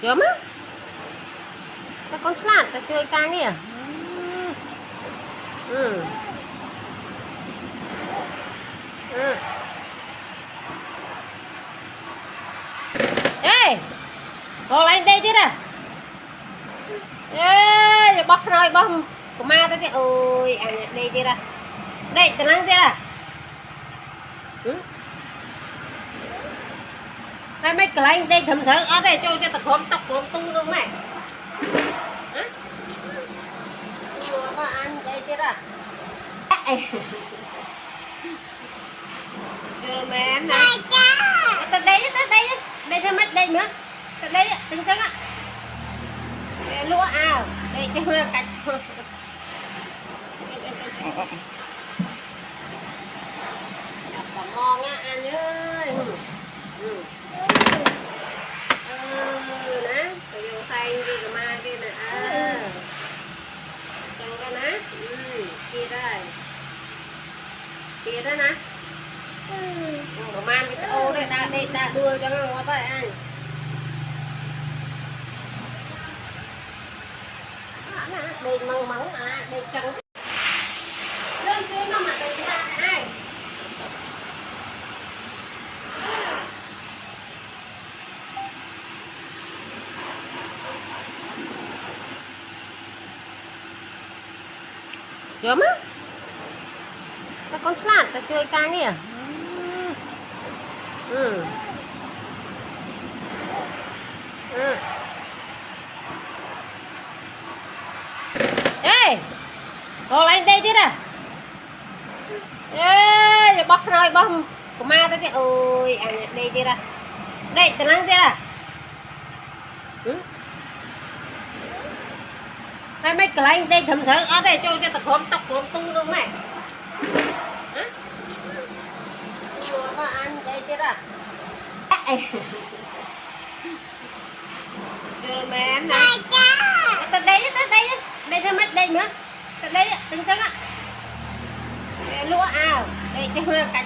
Chớm á. Ta con slat ta chơi ca nè. Ừ. Ừ. Ê, ngồi lại đây chứ nè. Ê, bóc rồi bóc của ma tới cái ôi anh đây chứ nè. Đây, tao năng chứ nè. Ừ. Hai mấy cái anh đây thầm thở ở đây cho ta khóm tóc khóm tung luôn mày. Hả? Có ăn đây chứ nè. Rồi mẹ em này. Tới đây đây thêm mấy đây nữa. Tới đây từng chân á. Lúa à, đây cho cạch. Còn ngon á anh ơi. Nè, rồi vô xay đi rồi mai kia nè. Chân cái nè. Kia đây. Kia đó nè. Đồ man cái ô đây ta đưa cho nó tới ăn. Đây măng mắng đây trắng. Lên trên nó mà đây ra ai. Chớm á. Ta con slat ta chơi ca nè. Ừ. Ừ. Ê, ngồi lại đây chứ nè. Ê, bóc rồi bóc của ma tới cái ôi anh đây chứ nè. Đây, tao năng chứ nè. Ừ. Hai mấy cái anh đây thầm thở ở đây cho ta khóm tóc khóm tung luôn mày. Hả? Có ăn đây chứ nè. Rồi mẹ em này. Tới đây đây thêm mấy đây nữa. Tới đây từng chân á. Lúa à, đây cho cạch.